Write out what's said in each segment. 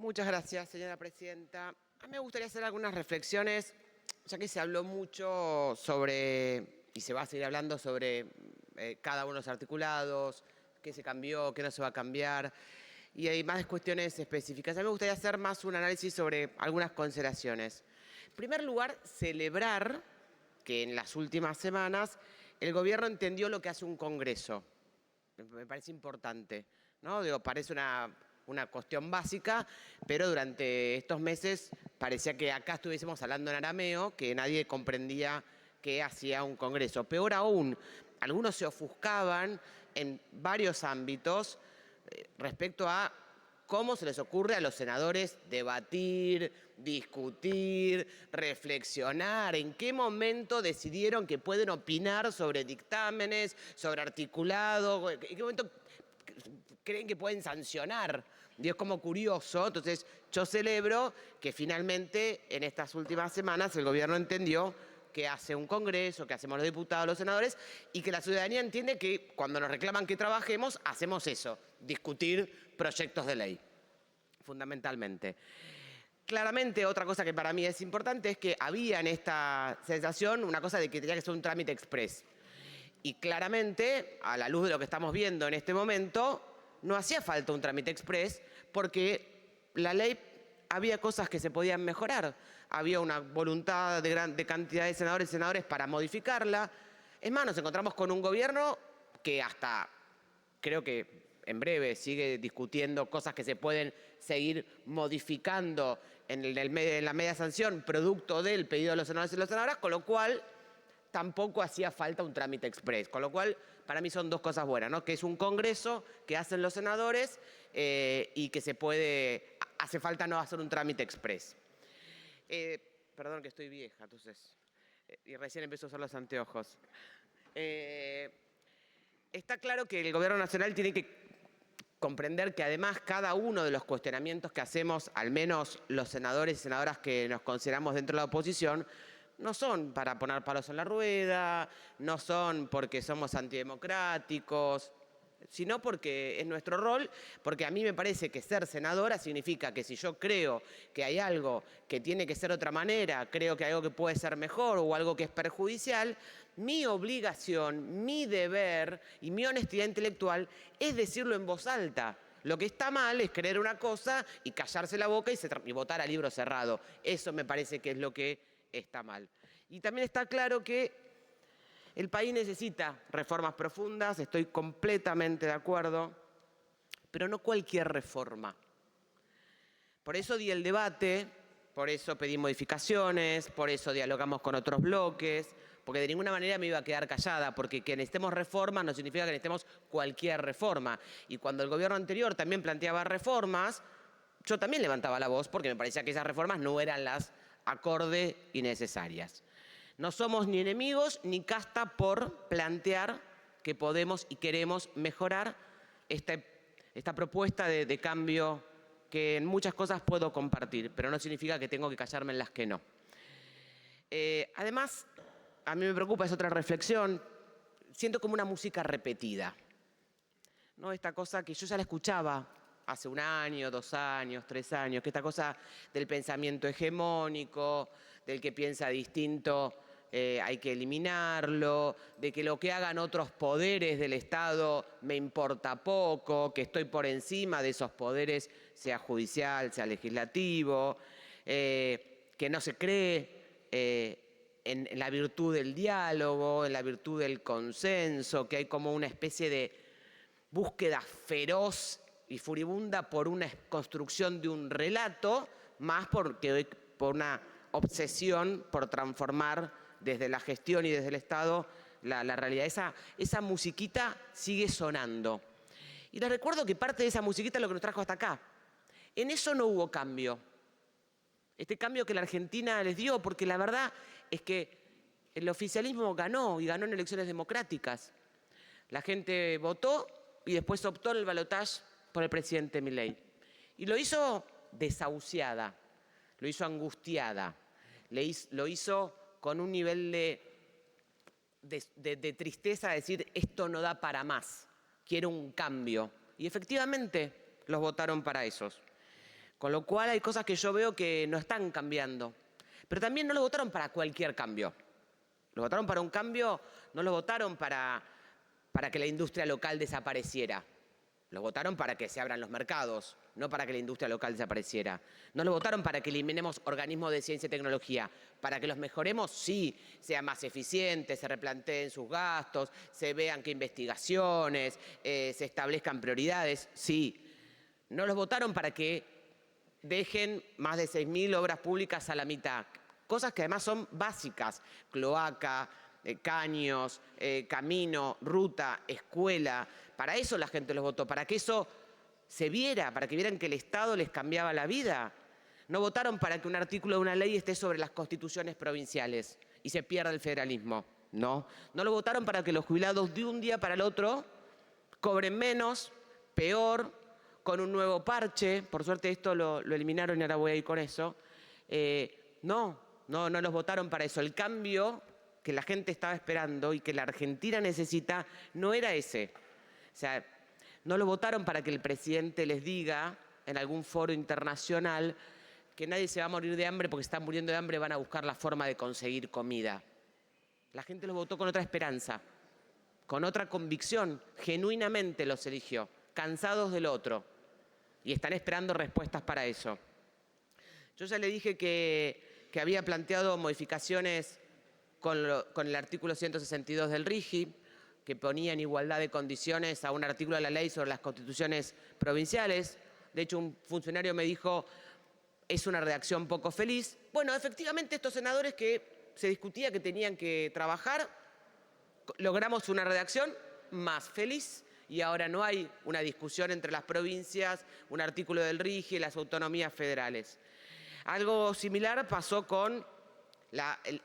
Muchas gracias, señora presidenta. A mí me gustaría hacer algunas reflexiones, ya que se habló mucho sobre, y se va a seguir hablando sobre cada uno de los articulados, qué se cambió, qué no se va a cambiar, y hay más cuestiones específicas. A mí me gustaría hacer más un análisis sobre algunas consideraciones. En primer lugar, celebrar que en las últimas semanas el gobierno entendió lo que hace un Congreso. Me parece importante, ¿no? Digo, parece una cuestión básica, pero durante estos meses parecía que acá estuviésemos hablando en arameo, que nadie comprendía qué hacía un Congreso. Peor aún, algunos se ofuscaban en varios ámbitos respecto a cómo se les ocurre a los senadores debatir, discutir, reflexionar, en qué momento decidieron que pueden opinar sobre dictámenes, sobre articulado, en qué momento creen que pueden sancionar. Y es como curioso. Entonces yo celebro que finalmente en estas últimas semanas el gobierno entendió que hace un Congreso, que hacemos los diputados, los senadores, y que la ciudadanía entiende que cuando nos reclaman que trabajemos, hacemos eso, discutir proyectos de ley, fundamentalmente. Claramente, otra cosa que para mí es importante es que había en esta sensación una cosa de que tenía que ser un trámite exprés. Y claramente, a la luz de lo que estamos viendo en este momento, no hacía falta un trámite exprés porque la ley había cosas que se podían mejorar. Había una voluntad de cantidad de senadores y senadoras para modificarla. Es más, nos encontramos con un gobierno que hasta, creo que en breve, sigue discutiendo cosas que se pueden seguir modificando en la media sanción, producto del pedido de los senadores y las senadoras, con lo cual tampoco hacía falta un trámite exprés. Con lo cual, para mí son dos cosas buenas, ¿no? Que es un congreso que hacen los senadores y que hace falta no hacer un trámite exprés. Perdón que estoy vieja, entonces, y recién empiezo a usar los anteojos. Está claro que el gobierno nacional tiene que comprender que además cada uno de los cuestionamientos que hacemos, al menos los senadores y senadoras que nos consideramos dentro de la oposición, no son para poner palos en la rueda, no son porque somos antidemocráticos, sino porque es nuestro rol, porque a mí me parece que ser senadora significa que si yo creo que hay algo que tiene que ser de otra manera, creo que hay algo que puede ser mejor o algo que es perjudicial, mi obligación, mi deber y mi honestidad intelectual es decirlo en voz alta. Lo que está mal es creer una cosa y callarse la boca y votar a libro cerrado. Eso me parece que es lo que está mal. Y también está claro que el país necesita reformas profundas, estoy completamente de acuerdo, pero no cualquier reforma. Por eso di el debate, por eso pedí modificaciones, por eso dialogamos con otros bloques, porque de ninguna manera me iba a quedar callada, porque que necesitemos reformas no significa que necesitemos cualquier reforma. Y cuando el gobierno anterior también planteaba reformas, yo también levantaba la voz porque me parecía que esas reformas no eran las acorde y necesarias. No somos ni enemigos ni casta por plantear que podemos y queremos mejorar esta propuesta de cambio que en muchas cosas puedo compartir, pero no significa que tengo que callarme en las que no. Además, a mí me preocupa, es otra reflexión, siento como una música repetida, ¿no? Esta cosa que yo ya la escuchaba hace 1 año, 2 años, 3 años, que esta cosa del pensamiento hegemónico, del que piensa distinto hay que eliminarlo, de que lo que hagan otros poderes del Estado me importa poco, que estoy por encima de esos poderes, sea judicial, sea legislativo, que no se cree en la virtud del diálogo, en la virtud del consenso, que hay como una especie de búsqueda feroz y furibunda por una construcción de un relato, más por una obsesión por transformar desde la gestión y desde el Estado la realidad. Esa musiquita sigue sonando. Y les recuerdo que parte de esa musiquita es lo que nos trajo hasta acá. En eso no hubo cambio. Este cambio que la Argentina les dio, porque la verdad es que el oficialismo ganó y ganó en elecciones democráticas. La gente votó y después optó en el balotaje por el presidente Milei. Y lo hizo desahuciada, lo hizo angustiada, lo hizo con un nivel de tristeza, de decir, esto no da para más, quiero un cambio. Y efectivamente los votaron para esos. Con lo cual hay cosas que yo veo que no están cambiando. Pero también no lo votaron para cualquier cambio. Lo votaron para un cambio, no lo votaron para que la industria local desapareciera. Lo votaron para que se abran los mercados, no para que la industria local desapareciera. No lo votaron para que eliminemos organismos de ciencia y tecnología. Para que los mejoremos, sí, sean más eficientes, se replanteen sus gastos, se vean qué investigaciones, se establezcan prioridades, sí. No los votaron para que dejen más de 6.000 obras públicas a la mitad. Cosas que además son básicas: cloaca, caños, camino, ruta, escuela. Para eso la gente los votó, para que eso se viera, para que vieran que el Estado les cambiaba la vida. No votaron para que un artículo de una ley esté sobre las constituciones provinciales y se pierda el federalismo. No. No lo votaron para que los jubilados de un día para el otro cobren menos, peor, con un nuevo parche. Por suerte esto lo eliminaron y ahora voy a ir con eso. No los votaron para eso. El cambio que la gente estaba esperando y que la Argentina necesita no era ese. O sea, no lo votaron para que el presidente les diga en algún foro internacional que nadie se va a morir de hambre porque están muriendo de hambre, van a buscar la forma de conseguir comida. La gente los votó con otra esperanza, con otra convicción, genuinamente los eligió, cansados del otro, y están esperando respuestas para eso. Yo ya le dije que había planteado modificaciones con el artículo 162 del RIGI, que ponía en igualdad de condiciones a un artículo de la ley sobre las constituciones provinciales. De hecho, un funcionario me dijo, es una redacción poco feliz. Bueno, efectivamente, estos senadores que se discutía que tenían que trabajar, logramos una redacción más feliz y ahora no hay una discusión entre las provincias, un artículo del RIGI y las autonomías federales. Algo similar pasó con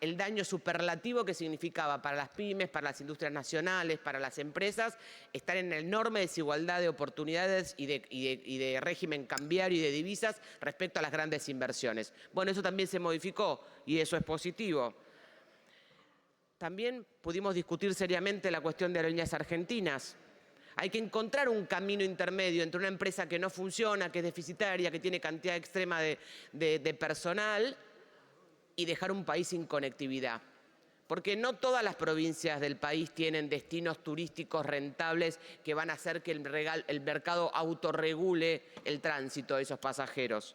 el daño superlativo que significaba para las pymes, para las industrias nacionales, para las empresas, estar en la enorme desigualdad de oportunidades y de régimen cambiario y de divisas respecto a las grandes inversiones. Bueno, eso también se modificó y eso es positivo. También pudimos discutir seriamente la cuestión de Aerolíneas Argentinas. Hay que encontrar un camino intermedio entre una empresa que no funciona, que es deficitaria, que tiene cantidad extrema de personal, y dejar un país sin conectividad. Porque no todas las provincias del país tienen destinos turísticos rentables que van a hacer que el mercado autorregule el tránsito de esos pasajeros.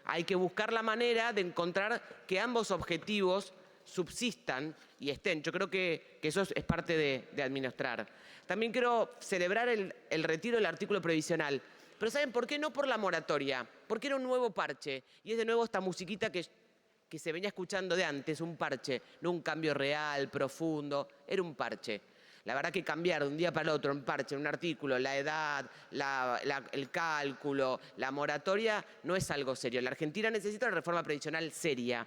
Hay que buscar la manera de encontrar que ambos objetivos subsistan y estén. Yo creo que eso es parte de administrar. También quiero celebrar el retiro del artículo previsional. Pero ¿saben por qué? No por la moratoria, porque era un nuevo parche. Y es de nuevo esta musiquita que se venía escuchando de antes, un parche, no un cambio real, profundo, era un parche. La verdad que cambiar de un día para el otro un parche, un artículo, la edad, el cálculo, la moratoria, no es algo serio. La Argentina necesita una reforma previsional seria.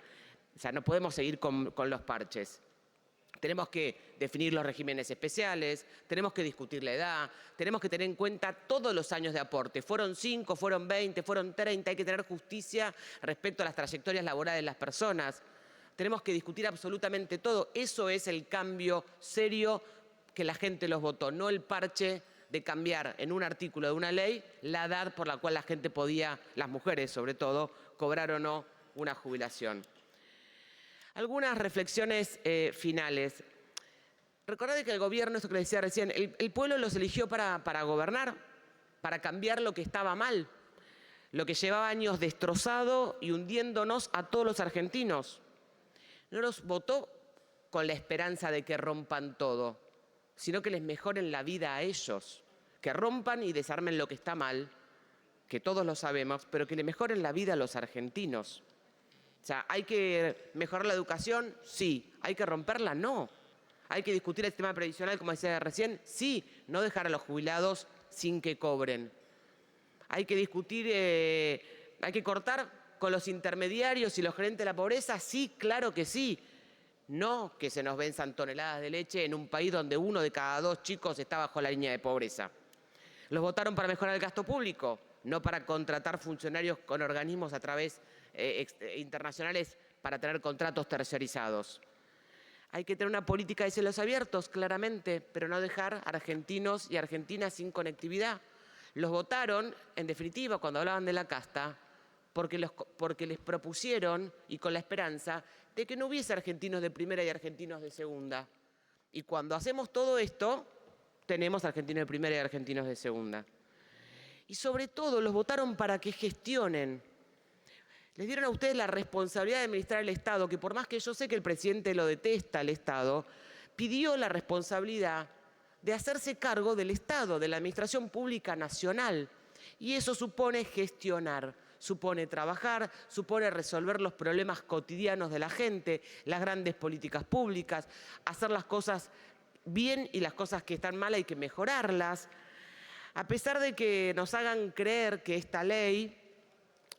O sea, no podemos seguir con los parches. Tenemos que definir los regímenes especiales, tenemos que discutir la edad, tenemos que tener en cuenta todos los años de aporte. Fueron 5, fueron 20, fueron 30, hay que tener justicia respecto a las trayectorias laborales de las personas. Tenemos que discutir absolutamente todo. Eso es el cambio serio que la gente los votó, no el parche de cambiar en un artículo de una ley la edad por la cual la gente podía, las mujeres sobre todo, cobrar o no una jubilación. Algunas reflexiones finales. Recordad que el gobierno, esto que les decía recién, el pueblo los eligió para gobernar, para cambiar lo que estaba mal, lo que llevaba años destrozado y hundiéndonos a todos los argentinos. No los votó con la esperanza de que rompan todo, sino que les mejoren la vida a ellos, que rompan y desarmen lo que está mal, que todos lo sabemos, pero que le mejoren la vida a los argentinos. O sea, ¿hay que mejorar la educación? Sí. ¿Hay que romperla? No. ¿Hay que discutir el sistema previsional, como decía recién? Sí. No dejar a los jubilados sin que cobren. ¿Hay que discutir, hay que cortar con los intermediarios y los gerentes de la pobreza? Sí, claro que sí. No que se nos venzan toneladas de leche en un país donde 1 de cada 2 chicos está bajo la línea de pobreza. Los votaron para mejorar el gasto público, no para contratar funcionarios con organismos a través internacionales para tener contratos tercerizados. Hay que tener una política de cielos abiertos, claramente, pero no dejar argentinos y argentinas sin conectividad. Los votaron, en definitiva, cuando hablaban de la casta, porque les propusieron y con la esperanza de que no hubiese argentinos de primera y argentinos de segunda. Y cuando hacemos todo esto, tenemos argentinos de primera y argentinos de segunda. Y sobre todo los votaron para que gestionen. Les dieron a ustedes la responsabilidad de administrar el Estado, que por más que yo sé que el presidente lo detesta, el Estado, pidió la responsabilidad de hacerse cargo del Estado, de la administración pública nacional. Y eso supone gestionar, supone trabajar, supone resolver los problemas cotidianos de la gente, las grandes políticas públicas, hacer las cosas bien y las cosas que están mal hay que mejorarlas. A pesar de que nos hagan creer que esta ley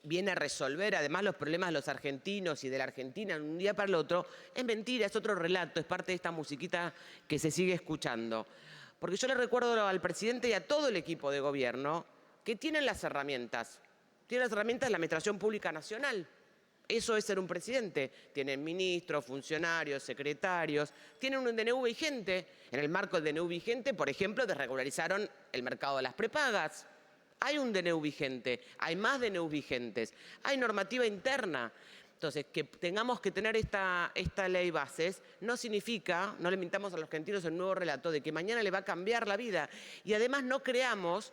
viene a resolver además los problemas de los argentinos y de la Argentina de un día para el otro, es mentira, es otro relato, es parte de esta musiquita que se sigue escuchando. Porque yo le recuerdo al presidente y a todo el equipo de gobierno que tienen las herramientas. Tienen las herramientas de la Administración Pública Nacional. Eso es ser un presidente. Tienen ministros, funcionarios, secretarios, tienen un DNU vigente. En el marco del DNU vigente, por ejemplo, desregularizaron el mercado de las prepagas. Hay un DNU vigente, hay más DNU vigentes, hay normativa interna. Entonces, que tengamos que tener esta ley bases no significa, no le mintamos a los argentinos el nuevo relato de que mañana le va a cambiar la vida. Y además no creamos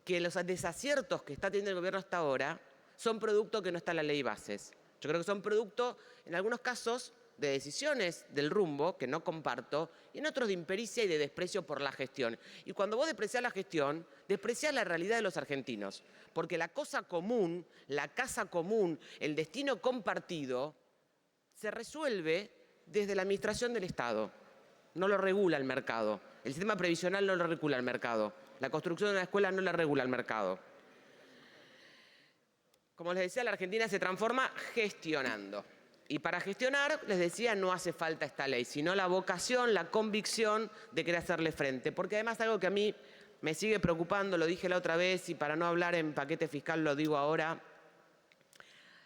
que los desaciertos que está teniendo el gobierno hasta ahora son producto que no está en la ley bases. Yo creo que son producto, en algunos casos, de decisiones del rumbo, que no comparto, y en otros de impericia y de desprecio por la gestión. Y cuando vos despreciás la gestión, despreciás la realidad de los argentinos. Porque la cosa común, la casa común, el destino compartido, se resuelve desde la administración del Estado. No lo regula el mercado. El sistema previsional no lo regula el mercado. La construcción de una escuela no la regula el mercado. Como les decía, la Argentina se transforma gestionando. Y para gestionar, les decía, no hace falta esta ley, sino la vocación, la convicción de querer hacerle frente. Porque además algo que a mí me sigue preocupando, lo dije la otra vez y para no hablar en paquete fiscal lo digo ahora,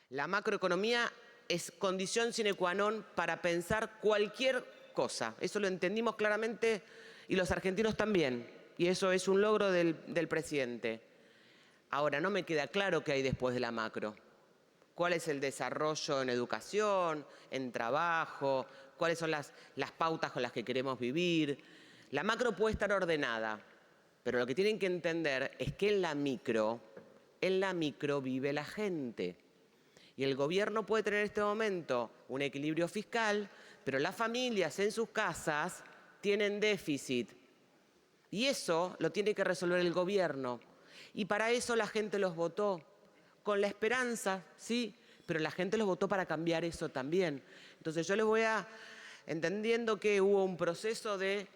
la macroeconomía es condición sine qua non para pensar cualquier cosa. Eso lo entendimos claramente y los argentinos también. Y eso es un logro del presidente. Ahora, no me queda claro qué hay después de la macro. ¿Cuál es el desarrollo en educación, en trabajo? ¿Cuáles son las pautas con las que queremos vivir? La macro puede estar ordenada, pero lo que tienen que entender es que en la micro vive la gente. Y el gobierno puede tener en este momento un equilibrio fiscal, pero las familias en sus casas tienen déficit. Y eso lo tiene que resolver el gobierno. Y para eso la gente los votó. Con la esperanza, sí, pero la gente los votó para cambiar eso también. Entonces yo les voy entendiendo que hubo un proceso de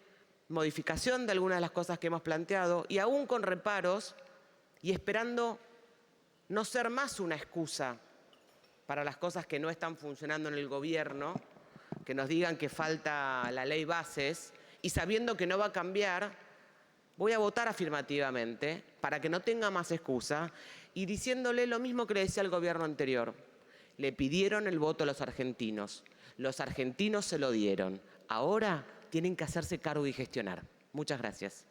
modificación de algunas de las cosas que hemos planteado y aún con reparos y esperando no ser más una excusa para las cosas que no están funcionando en el gobierno, que nos digan que falta la ley bases y sabiendo que no va a cambiar, voy a votar afirmativamente para que no tenga más excusa y diciéndole lo mismo que le decía al gobierno anterior. Le pidieron el voto a los argentinos se lo dieron. Ahora tienen que hacerse cargo y gestionar. Muchas gracias.